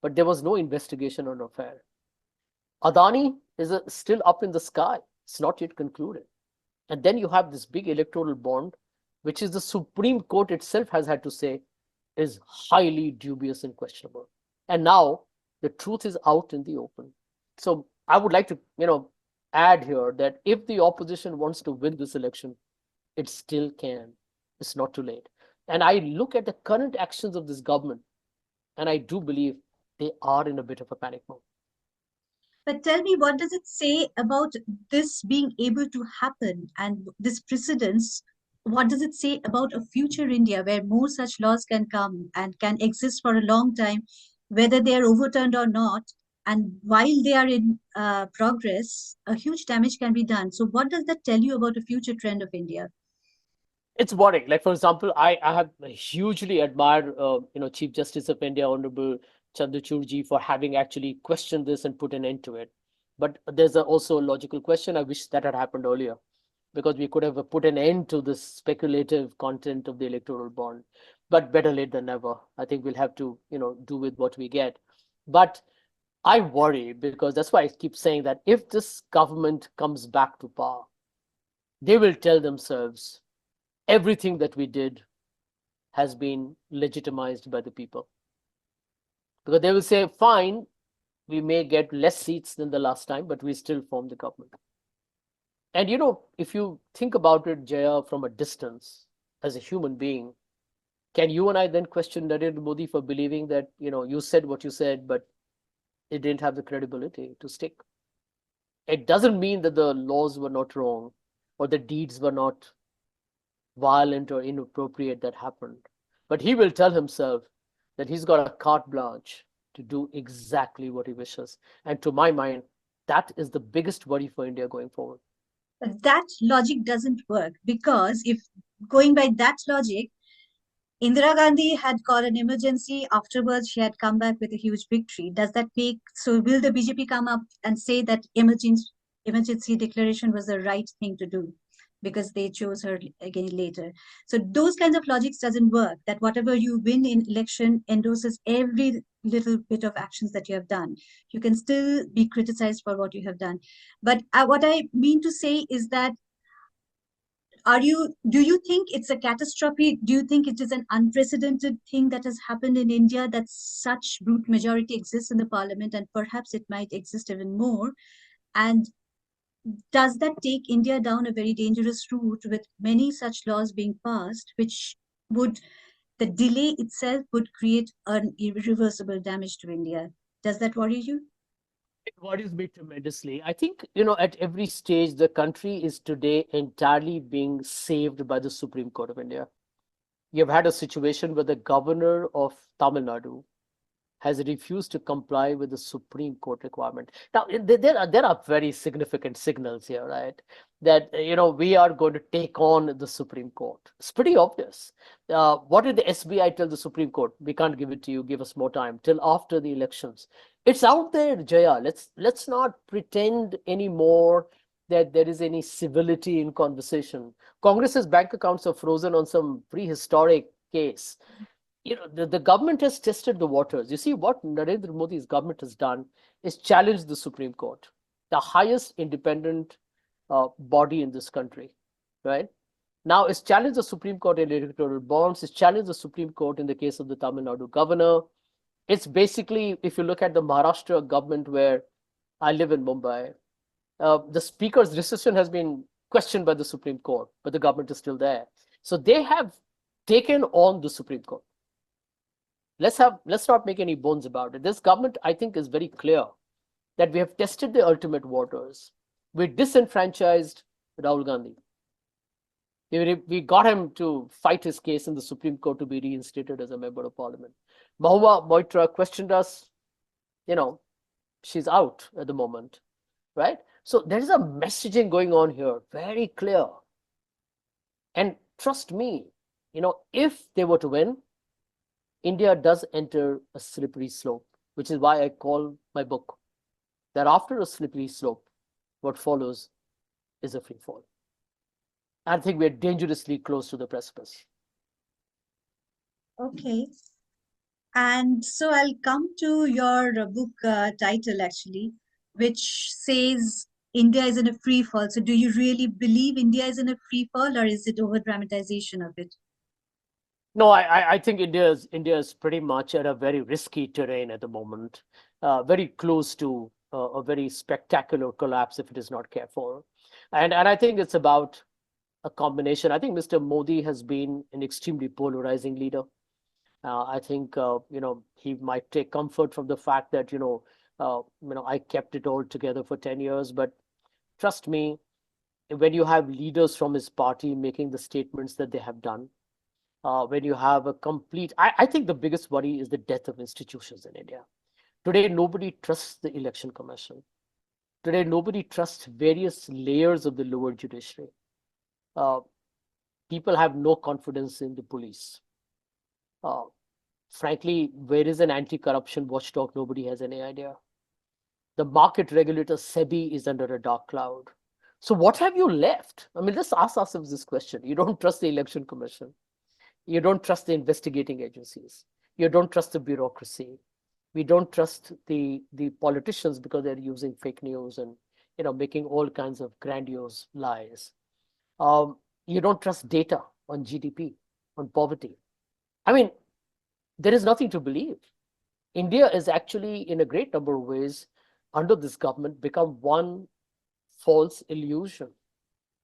Speaker 2: but there was no investigation on Rafael. Adani is still up in the sky. It's not yet concluded. And then you have this big electoral bond, which is the Supreme Court itself has had to say is highly dubious and questionable. And now the truth is out in the open. So I would like to, add here that if the opposition wants to win this election, it still can. It's not too late. And I look at the current actions of this government, and I do believe they are in a bit of a panic mode.
Speaker 1: But tell me, what does it say about this being able to happen and this precedence? What does it say about a future India where more such laws can come and can exist for a long time, whether they are overturned or not? And while they are in progress, a huge damage can be done. So, what does that tell you about a future trend of India?
Speaker 2: It's worrying. Like, for example, I have hugely admired, Chief Justice of India, Honorable Chandrachudji, for having actually questioned this and put an end to it. But there's also a logical question. I wish that had happened earlier, because we could have put an end to this speculative content of the electoral bond. But better late than never. I think we'll have to, do with what we get. But I worry, because that's why I keep saying that if this government comes back to power, they will tell themselves everything that we did has been legitimized by the people. Because they will say, fine, we may get less seats than the last time, but we still form the government. And if you think about it, Jaya, from a distance, as a human being, can you and I then question Narendra Modi for believing that, you said what you said, but it didn't have the credibility to stick? It doesn't mean that the laws were not wrong or the deeds were not violent or inappropriate that happened. But he will tell himself that he's got a carte blanche to do exactly what he wishes. And to my mind, that is the biggest worry for India going forward.
Speaker 1: But that logic doesn't work because if going by that logic, Indira Gandhi had called an emergency. Afterwards, she had come back with a huge victory. Does that make so? Will the BJP come up and say that emergency declaration was the right thing to do because they chose her again later? So those kinds of logics doesn't work. That whatever you win in election endorses every little bit of actions that you have done. You can still be criticized for what you have done. But what I mean to say is that do you think it's a catastrophe? Do you think it is an unprecedented thing that has happened in India, that such brute majority exists in the parliament and perhaps it might exist even more? And does that take India down a very dangerous route with many such laws being passed, which would, the delay itself would create an irreversible damage to India? Does that worry you?
Speaker 2: It worries me tremendously. I think, at every stage, the country is today entirely being saved by the Supreme Court of India. You've had a situation where the governor of Tamil Nadu has refused to comply with the Supreme Court requirement. Now, there are very significant signals here, right? That we are going to take on the Supreme Court. It's pretty obvious. What did the SBI tell the Supreme Court? We can't give it to you. Give us more time till after the elections. It's out there, Jaya. Let's not pretend anymore that there is any civility in conversation. Congress's bank accounts are frozen on some prehistoric case. the government has tested the waters. You see, what Narendra Modi's government has done is challenge the Supreme Court, the highest independent body in this country, right? Now, it's challenged the Supreme Court in electoral bonds. It's challenged the Supreme Court in the case of the Tamil Nadu governor. It's basically, if you look at the Maharashtra government where I live in Mumbai, the speaker's decision has been questioned by the Supreme Court, but the government is still there. So they have taken on the Supreme Court. Let's not make any bones about it. This government, I think, is very clear that we have tested the ultimate waters. We disenfranchised Rahul Gandhi. We got him to fight his case in the Supreme Court to be reinstated as a member of parliament. Mahua Moitra questioned us. She's out at the moment, right? So there is a messaging going on here, very clear. And trust me, if they were to win, India does enter a slippery slope, which is why I call my book that after a slippery slope, what follows is a free fall. I think we're dangerously close to the precipice.
Speaker 1: Okay. And so I'll come to your book title actually, which says India is in a free fall. So do you really believe India is in a free fall, or is it over dramatization of it?
Speaker 2: No, I think India is pretty much at a very risky terrain at the moment, very close to a very spectacular collapse if it is not careful. And I think it's about a combination. I think Mr. Modi has been an extremely polarizing leader. I think he might take comfort from the fact that I kept it all together for 10 years. But trust me, when you have leaders from his party making the statements that they have done, when you have a complete, I think the biggest worry is the death of institutions in India. Today, nobody trusts the election commission. Today, nobody trusts various layers of the lower judiciary. People have no confidence in the police. Frankly, where is an anti-corruption watchdog? Nobody has any idea. The market regulator, SEBI, is under a dark cloud. So what have you left? I mean, let's ask ourselves this question. You don't trust the election commission. You don't trust the investigating agencies. You don't trust the bureaucracy. We don't trust the politicians because they're using fake news and making all kinds of grandiose lies. You don't trust data on GDP, on poverty. I mean, there is nothing to believe. India is actually, in a great number of ways, under this government, become one false illusion.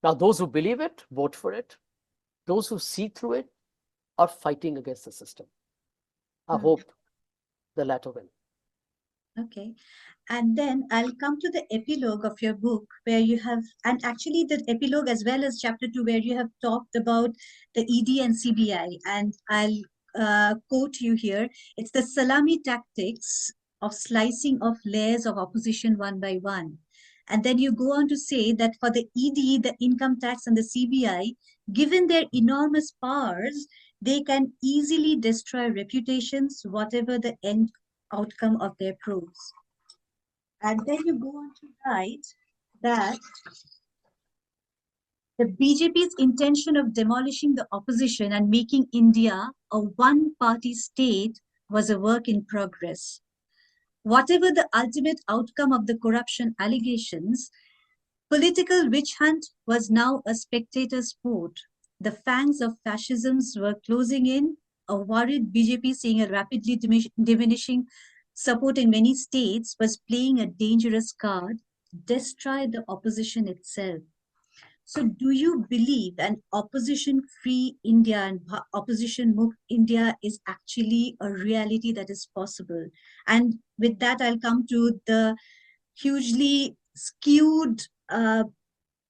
Speaker 2: Now, those who believe it, vote for it. Those who see through it are fighting against the system. I hope the latter win.
Speaker 1: Okay. And then I'll come to the epilogue of your book where you have, and actually the epilogue as well as chapter 2, where you have talked about the ED and CBI. And I'll quote you here. It's the salami tactics of slicing off layers of opposition one by one. And then you go on to say that for the ED, the income tax, and the CBI, given their enormous powers, they can easily destroy reputations, whatever the end outcome of their probes. And then you go on to write that the BJP's intention of demolishing the opposition and making India a one-party state was a work in progress. Whatever the ultimate outcome of the corruption allegations, political witch hunt was now a spectator sport. The fangs of fascism were closing in, a worried BJP seeing a rapidly diminishing support in many states was playing a dangerous card, destroy the opposition itself. So do you believe an opposition-free India and opposition-mukt India is actually a reality that is possible? And with that, I'll come to the hugely skewed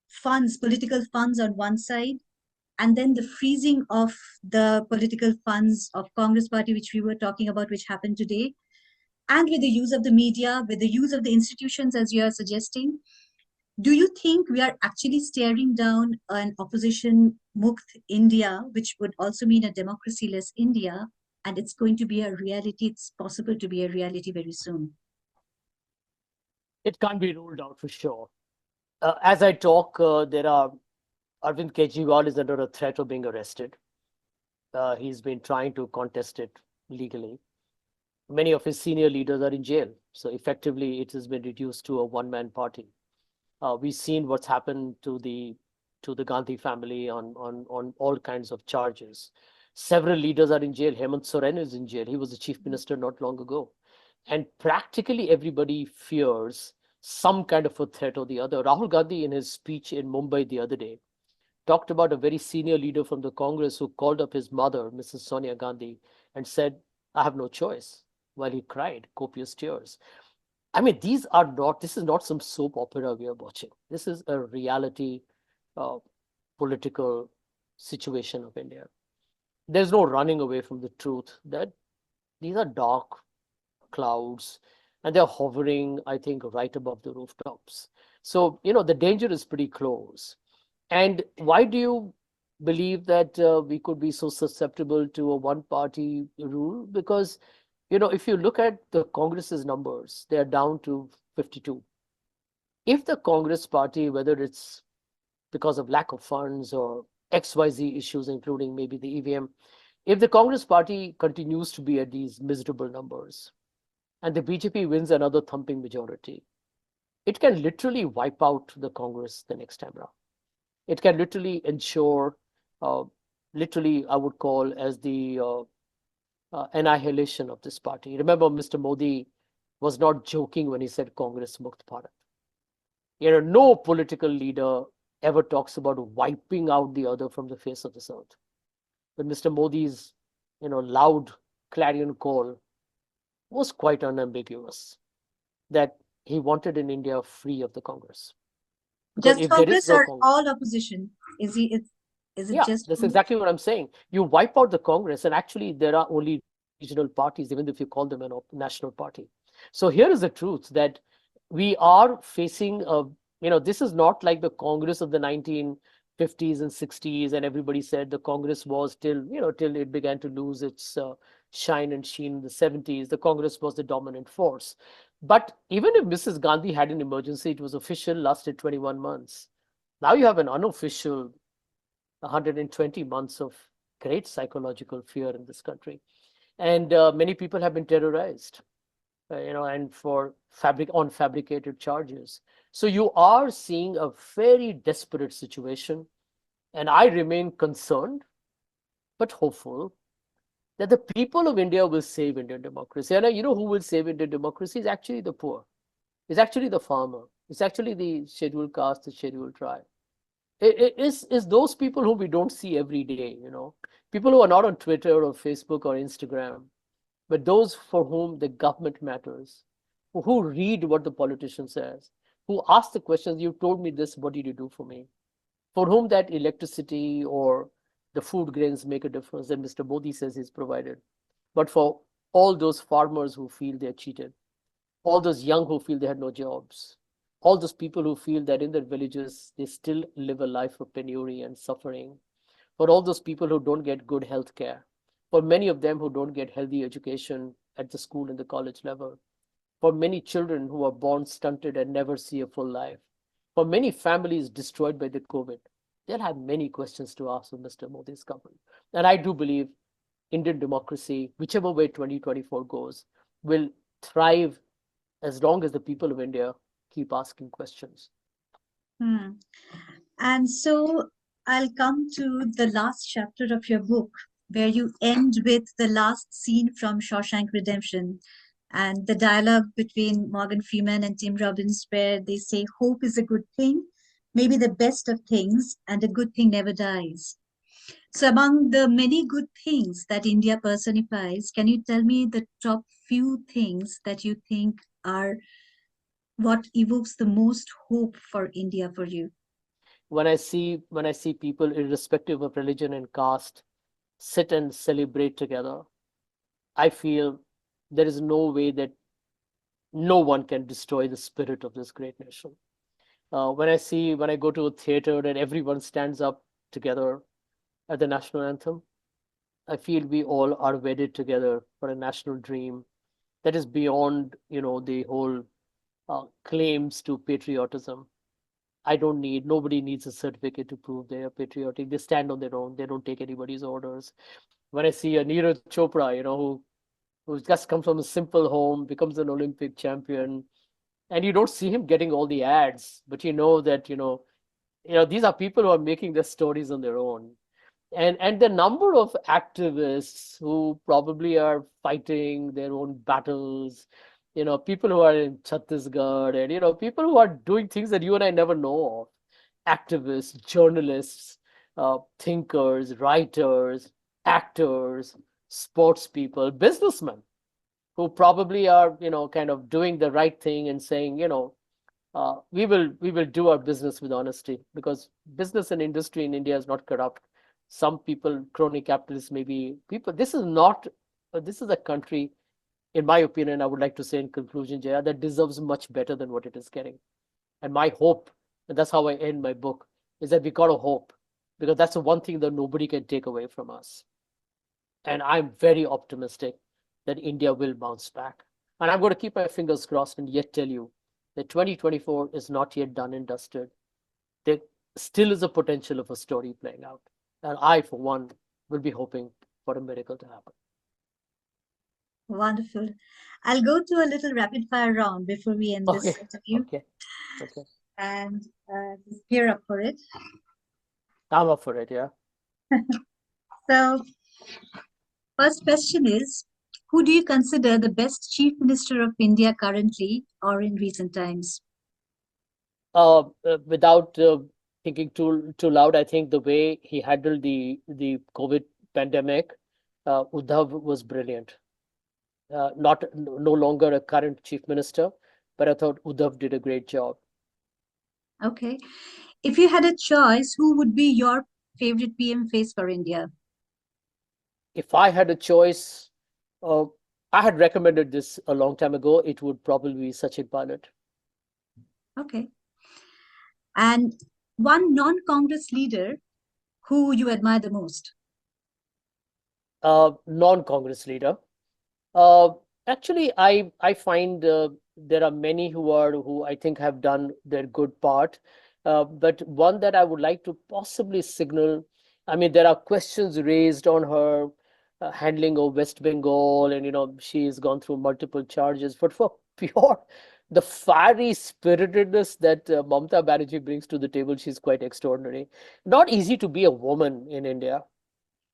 Speaker 1: funds, political funds on one side, and then the freezing of the political funds of Congress Party, which we were talking about, which happened today, and with the use of the media, with the use of the institutions, as you are suggesting. Do you think we are actually staring down an opposition mukt India, which would also mean a democracy-less India, and it's going to be a reality? It's possible to be a reality very soon.
Speaker 2: It can't be ruled out for sure. As I talk, there are Arvind Kejriwal is under a threat of being arrested. He's been trying to contest it legally. Many of his senior leaders are in jail. So effectively, it has been reduced to a one-man party. We've seen what's happened to the Gandhi family on all kinds of charges. Several leaders are in jail. Hemant Soren is in jail. He was the chief minister not long ago. And practically everybody fears some kind of a threat or the other. Rahul Gandhi, in his speech in Mumbai the other day, talked about a very senior leader from the Congress who called up his mother, Mrs. Sonia Gandhi, and said, I have no choice, while he cried copious tears. I mean, this is not some soap opera we are watching. This is a reality uh, political situation of India. There's no running away from the truth that these are dark clouds and they're hovering, I think, right above the rooftops. So, the danger is pretty close. And why do you believe that we could be so susceptible to a one party rule? Because, if you look at the Congress's numbers, they are down to 52. If the Congress party, whether it's because of lack of funds or XYZ issues, including maybe the EVM, if the Congress party continues to be at these miserable numbers and the BJP wins another thumping majority, it can literally wipe out the Congress the next time around. It can literally ensure, uh, literally, I would call as the annihilation of this party. Remember, Mr. Modi was not joking when he said Congress Mukt Bharat. No political leader ever talks about wiping out the other from the face of this earth. But Mr. Modi's, loud clarion call was quite unambiguous that he wanted an India free of the Congress. Because
Speaker 1: Just
Speaker 2: if there is
Speaker 1: Congress
Speaker 2: no
Speaker 1: or
Speaker 2: Congress,
Speaker 1: all opposition? Is it
Speaker 2: yeah,
Speaker 1: just
Speaker 2: that's
Speaker 1: Congress?
Speaker 2: exactly what I'm saying. You wipe out the Congress, and actually, there are only regional parties, even if you call them a national party. So here is the truth that we are facing this is not like the Congress of the 1950s and 60s, and everybody said the Congress was till it began to lose its shine and sheen in the 70s. The Congress was the dominant force. But even if Mrs. Gandhi had an emergency, it was official, lasted 21 months. Now you have an unofficial 120 months of great psychological fear in this country. And many people have been terrorized, and on fabricated charges. So you are seeing a very desperate situation. And I remain concerned, but hopeful that the people of India will save Indian democracy. And you know who will save Indian democracy is actually the poor. It's actually the farmer. It's actually the scheduled caste, the scheduled tribe. Is those people whom we don't see every day, people who are not on Twitter or Facebook or Instagram, but those for whom the government matters, who read what the politician says, who ask the questions, you told me this, what did you do for me? For whom that electricity or the food grains make a difference that Mr. Modi says he's provided. But for all those farmers who feel they're cheated, all those young who feel they had no jobs, all those people who feel that in their villages they still live a life of penury and suffering, for all those people who don't get good health care, for many of them who don't get healthy education at the school and the college level, for many children who are born stunted and never see a full life, for many families destroyed by the COVID, they'll have many questions to ask of Mr. Modi's government. And I do believe Indian democracy, whichever way 2024 goes, will thrive as long as the people of India keep asking questions.
Speaker 1: Hmm. And so I'll come to the last chapter of your book, where you end with the last scene from Shawshank Redemption and the dialogue between Morgan Freeman and Tim Robbins, where they say, hope is a good thing, maybe the best of things, and a good thing never dies. So, among the many good things that India personifies, can you tell me the top few things that you think are what evokes the most hope for India for you?
Speaker 2: When I see people, irrespective of religion and caste, sit and celebrate together, I feel there is no way that no one can destroy the spirit of this great nation. When I go to a theater and everyone stands up together at the national anthem, I feel we all are wedded together for a national dream that is beyond, the whole claims to patriotism. Nobody needs a certificate to prove they are patriotic. They stand on their own. They don't take anybody's orders. when I see a Neeraj Chopra, who just comes from a simple home, becomes an Olympic champion, and you don't see him getting all the ads, but you know that these are people who are making their stories on their own, and the number of activists who probably are fighting their own battles, people who are in Chhattisgarh, and people who are doing things that you and I never know of, activists, journalists, thinkers, writers, actors, sports people, businessmen who probably are kind of doing the right thing and saying, we will do our business with honesty, because business and industry in India is not corrupt. Some people, crony capitalists, maybe people. This is not. This is a country, in my opinion, I would like to say in conclusion, Jaya, that deserves much better than what it is getting. And my hope, and that's how I end my book, is that we got a hope, because that's the one thing that nobody can take away from us. And I'm very optimistic that India will bounce back. And I'm going to keep my fingers crossed and yet tell you that 2024 is not yet done and dusted. There still is a potential of a story playing out. And I, for one, will be hoping for a miracle to happen.
Speaker 1: Wonderful. I'll go to a little rapid fire round before we end
Speaker 2: Okay,
Speaker 1: this interview,
Speaker 2: okay, okay.
Speaker 1: and just gear up for it.
Speaker 2: I'm up for it, yeah.
Speaker 1: So, first question is, who do you consider the best Chief Minister of India currently or in recent times?
Speaker 2: Without thinking too loud, I think the way he handled the COVID pandemic, Uddhav was brilliant. Not no longer a current chief minister, but I thought Uddhav did a great job.
Speaker 1: Okay. If you had a choice, who would be your favorite PM face for India?
Speaker 2: If I had a choice, uh, I had recommended this a long time ago. It would probably be Sachin Pilot.
Speaker 1: Okay. And one non-Congress leader who you admire the most?
Speaker 2: Non-Congress leader. Uh, Actually, I find there are many who I think have done their good part, but one that I would like to possibly signal. I mean, there are questions raised on her handling of West Bengal, and she's gone through multiple charges. But for pure the fiery spiritedness that Mamata Banerjee brings to the table, she's quite extraordinary. Not easy to be a woman in India,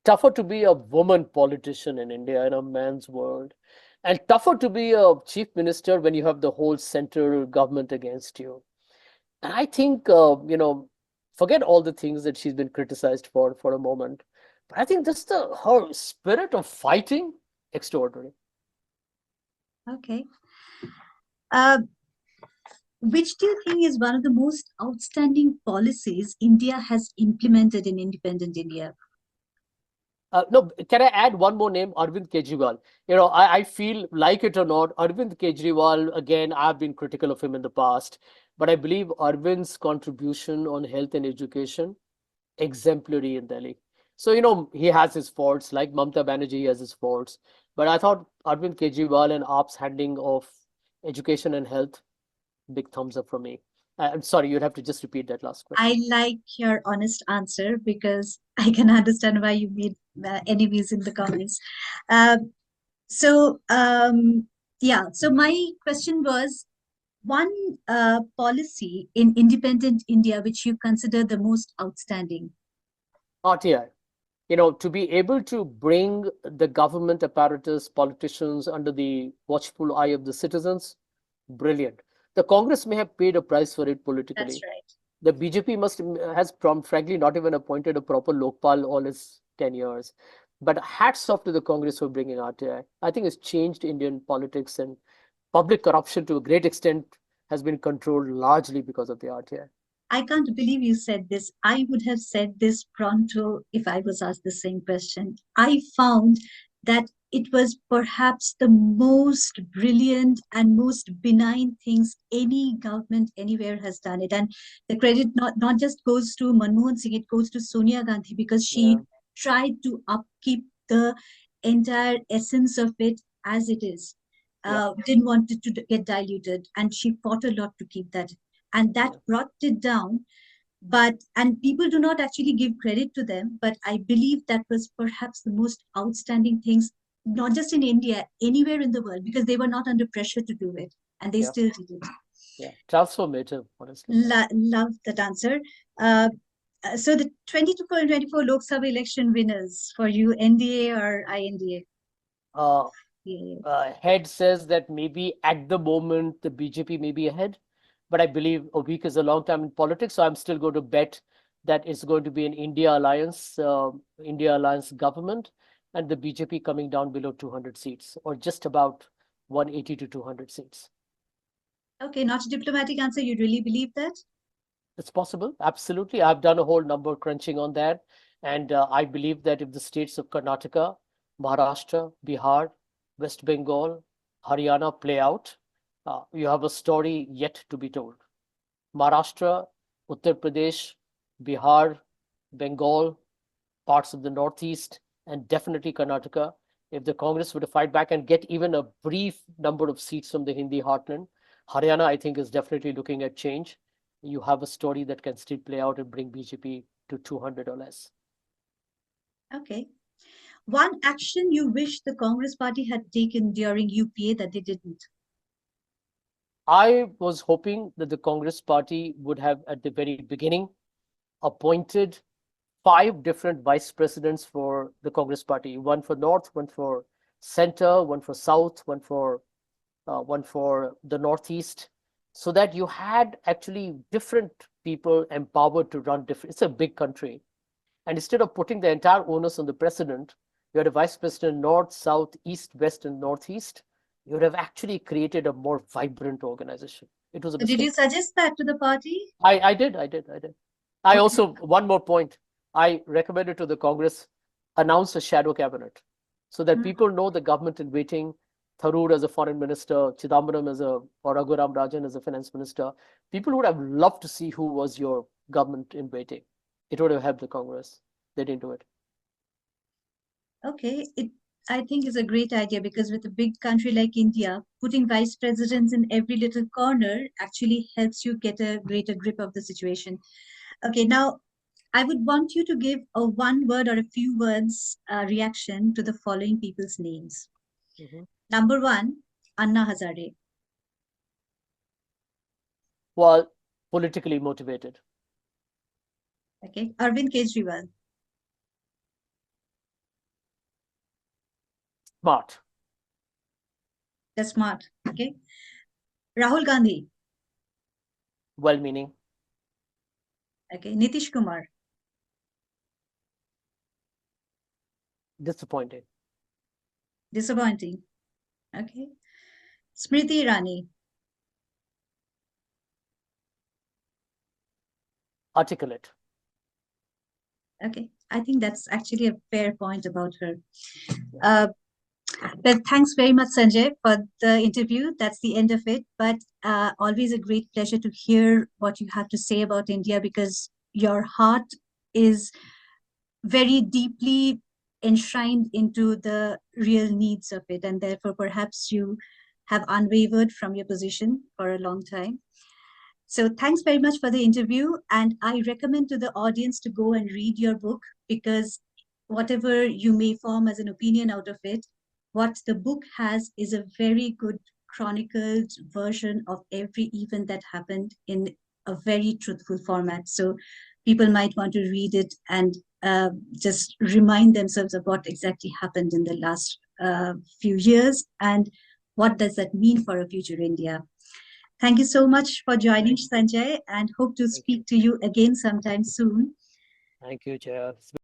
Speaker 2: tougher to be a woman politician in India in a man's world, and tougher to be a chief minister when you have the whole central government against you. And I think, forget all the things that she's been criticized for a moment, but I think just her spirit of fighting, extraordinary.
Speaker 1: Okay. Uh, which do you think is one of the most outstanding policies India has implemented in independent India?
Speaker 2: No, can I add one more name? Arvind Kejriwal. I feel, like it or not, Arvind Kejriwal, again, I've been critical of him in the past, but I believe Arvind's contribution on health and education, exemplary in Delhi. So, he has his faults, like Mamata Banerjee has his faults. But I thought Arvind Kejriwal and AAP's handling of education and health, big thumbs up from me. I'm sorry, you'd have to just repeat that last
Speaker 1: I
Speaker 2: question.
Speaker 1: like your honest answer because I can understand why you made enemies in the comments. Uh, so, yeah, so my question was one policy in independent India which you consider the most outstanding.
Speaker 2: RTI. To be able to bring the government apparatus, politicians under the watchful eye of the citizens, brilliant. The Congress may have paid a price for it
Speaker 1: That's
Speaker 2: politically.
Speaker 1: right.
Speaker 2: The BJP has frankly not even appointed a proper Lokpal all its 10 years. But hats off to the Congress for bringing RTI. I think it's changed Indian politics, and public corruption to a great extent has been controlled largely because of the RTI.
Speaker 1: I can't believe you said this. I would have said this pronto if I was asked the same question. I found that it was perhaps the most brilliant and most benign things any government anywhere has done it. And the credit not just goes to Manmohan Singh, it goes to Sonia Gandhi because she
Speaker 2: Yeah,
Speaker 1: tried to upkeep the entire essence of it as it is.
Speaker 2: yeah,
Speaker 1: Didn't want it to get diluted, and she fought a lot to keep that, and that
Speaker 2: yeah,
Speaker 1: brought it down And people do not actually give credit to them, but I believe that was perhaps the most outstanding things, not just in India, anywhere in the world, because they were not under pressure to do it, and they
Speaker 2: Yeah,
Speaker 1: still did it.
Speaker 2: yeah, transformative, honestly.
Speaker 1: Love that answer. Uh, so the 2024 Lok Sabha election winners for you, NDA or INDA?
Speaker 2: Uh,
Speaker 1: Yeah.
Speaker 2: Head says that maybe at the moment the BJP may be ahead, but I believe a week is a long time in politics, so I'm still going to bet that it's going to be an India Alliance government, and the BJP coming down below 200 seats, or just about 180 to 200 seats.
Speaker 1: Okay, not a diplomatic answer. You really believe that?
Speaker 2: It's possible, absolutely. I've done a whole number crunching on that, and I believe that if the states of Karnataka, Maharashtra, Bihar, West Bengal, Haryana play out, you have a story yet to be told. Maharashtra, Uttar Pradesh, Bihar, Bengal, parts of the Northeast, and definitely Karnataka. If the Congress were to fight back and get even a brief number of seats from the Hindi heartland, Haryana, I think, is definitely looking at change. You have a story that can still play out and bring BJP to 200 or less.
Speaker 1: Okay. One action you wish the Congress party had taken during UPA that they didn't?
Speaker 2: I was hoping that the Congress party would have, at the very beginning, appointed 5 different vice presidents for the Congress party, one for North, one for Center, one for South, one for the Northeast, so that you had actually different people empowered to run different. It's a big country. And instead of putting the entire onus on the president, you had a vice president, North, South, East, West, and Northeast. You would have actually created a more vibrant organization. It was a
Speaker 1: So did you
Speaker 2: mistake.
Speaker 1: suggest that to the party?
Speaker 2: I did. I
Speaker 1: Okay.
Speaker 2: also, one more point, I recommended to the Congress, announce a shadow cabinet so that
Speaker 1: Hmm.
Speaker 2: people know the government in waiting, Tharoor as a foreign minister, Chidambaram or Raghuram Rajan as a finance minister. People would have loved to see who was your government in waiting. It would have helped the Congress. They didn't do it.
Speaker 1: Okay, I think is a great idea because with a big country like India, putting vice presidents in every little corner actually helps you get a greater grip of the situation. Okay, now I would want you to give a one word or a few words reaction to the following people's names.
Speaker 2: Mhm.
Speaker 1: Number one, Anna Hazare.
Speaker 2: Well, politically motivated,
Speaker 1: Okay, Arvind Kejriwal.
Speaker 2: smart,
Speaker 1: That's smart. Okay, Rahul Gandhi.
Speaker 2: well meaning,
Speaker 1: Okay, Nitish Kumar.
Speaker 2: disappointed,
Speaker 1: Disappointing. Okay, Smriti Irani.
Speaker 2: articulate.
Speaker 1: Okay, I think that's actually a fair point about her.
Speaker 2: Yeah.
Speaker 1: Uh, well, thanks very much, Sanjay, for the interview. That's the end of it. But always a great pleasure to hear what you have to say about India because your heart is very deeply enshrined into the real needs of it. And therefore, perhaps you have unwavered from your position for a long time. So thanks very much for the interview. And I recommend to the audience to go and read your book because whatever you may form as an opinion out of it, what the book has is a very good chronicled version of every event that happened in a very truthful format. So people might want to read it and just remind themselves of what exactly happened in the last few years and what does that mean for a future India. Thank you so much for joining,
Speaker 2: Thank you.
Speaker 1: Sanjay, and hope to
Speaker 2: Thank you.
Speaker 1: speak to you again sometime soon.
Speaker 2: Thank you, Chair. It's